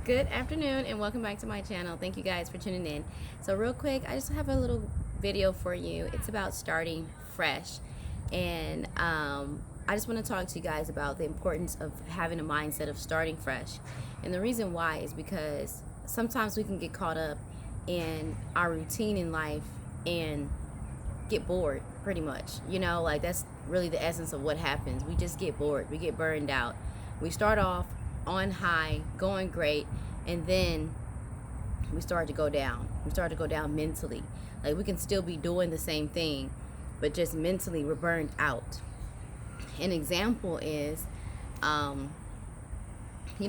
Good afternoon and welcome back to my channel. Thank you guys for tuning in. So real quick, I just have a little video for you. It's about starting fresh, and I just want to talk to you guys about the importance of having a mindset of starting fresh. And the reason why is because sometimes we can get caught up in our routine in life and get bored pretty much. Like that's really the essence of what happens. We just get bored. We get burned out. We start off on high, going great, and then we start to go down. We start to go down mentally. Like we can still be doing the same thing, but just mentally we're burned out. An example is, you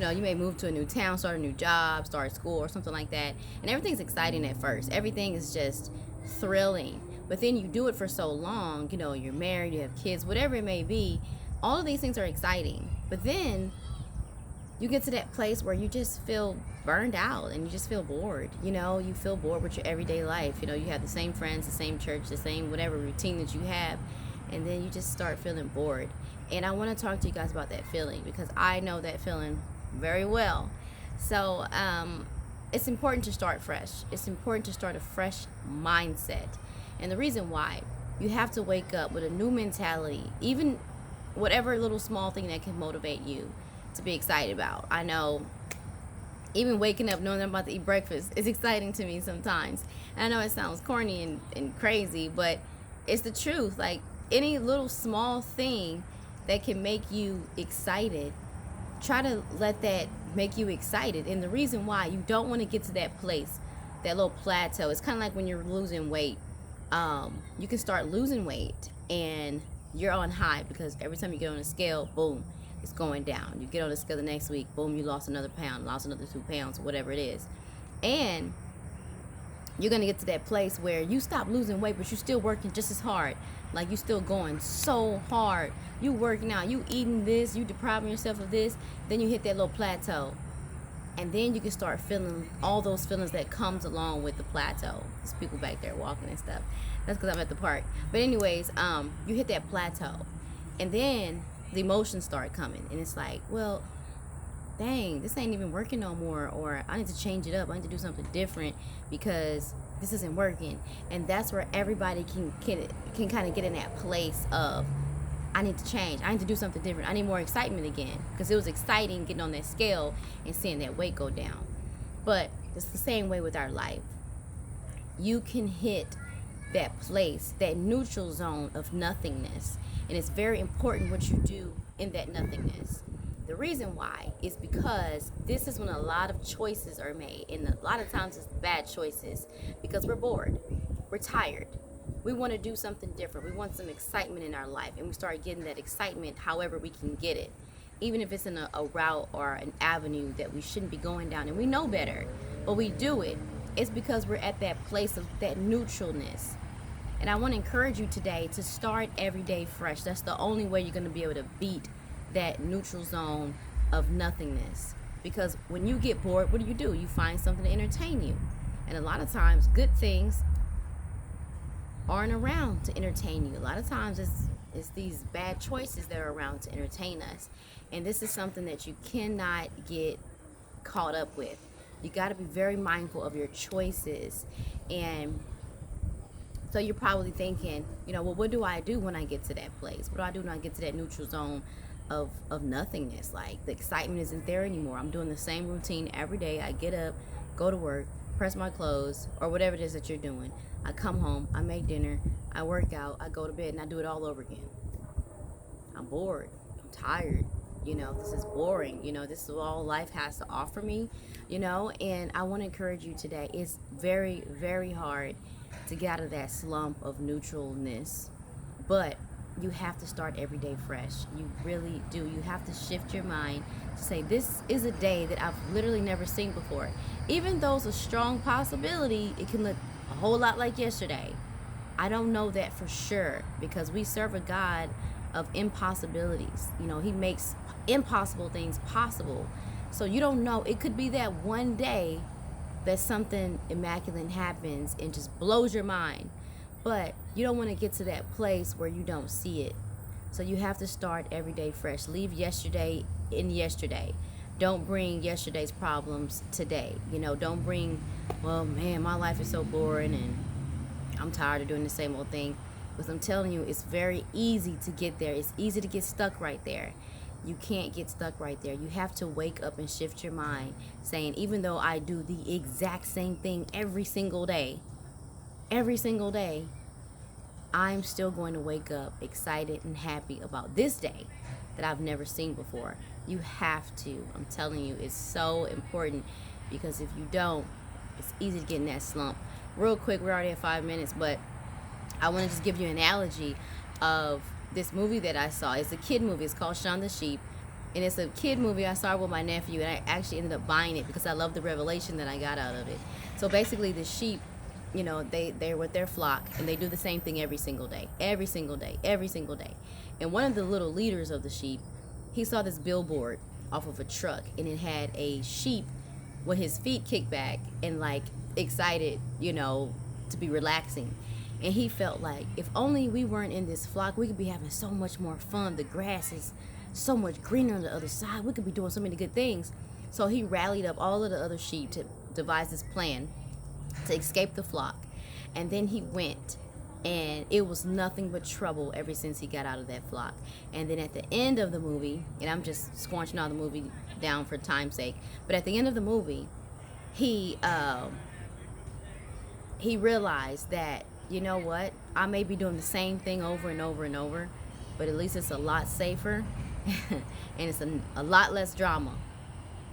may move to a new town, start a new job, start school or something like that, and everything's exciting at first. Everything is just thrilling, but then you do it for so long. You're married, you have kids, whatever it may be. All of these things are exciting, but then you get to that place where you just feel burned out and you just feel bored. You feel bored with your everyday life. You have the same friends, the same church, the same whatever routine that you have, and then you just start feeling bored. And I want to talk to you guys about that feeling because I know that feeling very well. So it's important to start fresh. It's important to start a fresh mindset. And the reason why, you have to wake up with a new mentality, even whatever little small thing that can motivate you to be excited about. I know even waking up knowing I'm about to eat breakfast is exciting to me sometimes. And I know it sounds corny and crazy, but it's the truth. Like any little small thing that can make you excited, try to let that make you excited. And the reason why, you don't want to get to that place, that little plateau. It's kind of like when you're losing weight. You can start losing weight and you're on high because every time you get on a scale, boom, it's going down. You get on the scale the next week, boom, you lost another pound, lost another 2 pounds, whatever it is. And you're going to get to that place where you stop losing weight, but you're still working just as hard. Like you're still going so hard. You working out, you eating this, you depriving yourself of this. Then you hit that little plateau. And then you can start feeling all those feelings that comes along with the plateau. There's people back there walking and stuff. That's because I'm at the park. But anyways, you hit that plateau. And then the emotions start coming. And it's like, well, dang, this ain't even working no more. Or I need to change it up. I need to do something different because this isn't working. And that's where everybody can kind of get in that place of, I need to change. I need to do something different. I need more excitement again. Because it was exciting getting on that scale and seeing that weight go down. But it's the same way with our life. You can hit that place, that neutral zone of nothingness. And it's very important what you do in that nothingness. The reason why is because this is when a lot of choices are made. And a lot of times it's bad choices because we're bored. We're tired. We want to do something different. We want some excitement in our life. And we start getting that excitement however we can get it. Even if it's in a route or an avenue that we shouldn't be going down. And we know better. But we do it. It's because we're at that place of that neutralness. And I want to encourage you today to start every day fresh. That's the only way you're going to be able to beat that neutral zone of nothingness. Because when you get bored, what do? You find something to entertain you. And a lot of times, good things aren't around to entertain you. A lot of times, it's these bad choices that are around to entertain us. And this is something that you cannot get caught up with. You got to be very mindful of your choices. And so you're probably thinking, well, what do I do when I get to that place? What do I do when I get to that neutral zone of nothingness? Like the excitement isn't there anymore. I'm doing the same routine every day. I get up, go to work, press my clothes, or whatever it is that you're doing. I come home, I make dinner, I work out, I go to bed, and I do it all over again. I'm bored. I'm tired. This is boring. This is all life has to offer me, and I want to encourage you today. It's very, very hard to get out of that slump of neutralness, but you have to start every day fresh. You really do. You have to shift your mind to say, this is a day that I've literally never seen before. Even though it's a strong possibility, it can look a whole lot like yesterday. I don't know that for sure because we serve a God of impossibilities. He makes impossible things possible. So you don't know. It could be that one day that something immaculate happens and just blows your mind. But you don't want to get to that place where you don't see it. So you have to start every day fresh. Leave yesterday in yesterday. Don't bring yesterday's problems today. Don't bring, well, man, my life is so boring and I'm tired of doing the same old thing. Because I'm telling you, it's very easy to get there. It's easy to get stuck right there. You can't get stuck right there. You have to wake up and shift your mind, saying, even though I do the exact same thing every single day, I'm still going to wake up excited and happy about this day that I've never seen before. You have to. I'm telling you, it's so important, because if you don't, it's easy to get in that slump. Real quick, we're already at 5 minutes, but I want to just give you an analogy of this movie that I saw. It's a kid movie. It's called Shaun the Sheep. And it's a kid movie. I saw it with my nephew, and I actually ended up buying it because I love the revelation that I got out of it. So basically, the sheep, they're with their flock, and they do the same thing every single day. Every single day. Every single day. And one of the little leaders of the sheep, he saw this billboard off of a truck, and it had a sheep with his feet kicked back and, like, excited, to be relaxing. And he felt like, if only we weren't in this flock, we could be having so much more fun. The grass is so much greener on the other side. We could be doing so many good things. So he rallied up all of the other sheep to devise this plan to escape the flock. And then he went, and it was nothing but trouble ever since he got out of that flock. And then at the end of the movie, and I'm just squanching all the movie down for time's sake, but at the end of the movie, he realized that, you know what, I may be doing the same thing over and over and over, but at least it's a lot safer and it's a lot less drama.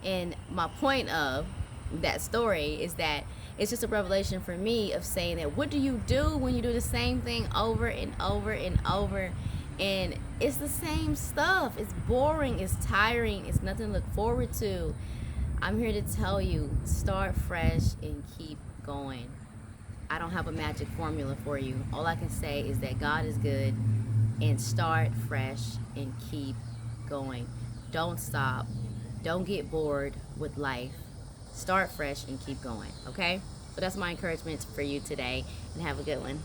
And my point of that story is that it's just a revelation for me of saying that, what do you do when you do the same thing over and over and over? And it's the same stuff. It's boring. It's tiring. It's nothing to look forward to. I'm here to tell you, start fresh and keep going. I don't have a magic formula for you. All I can say is that God is good, and start fresh and keep going. Don't stop. Don't get bored with life. Start fresh and keep going, okay? So that's my encouragement for you today, and have a good one.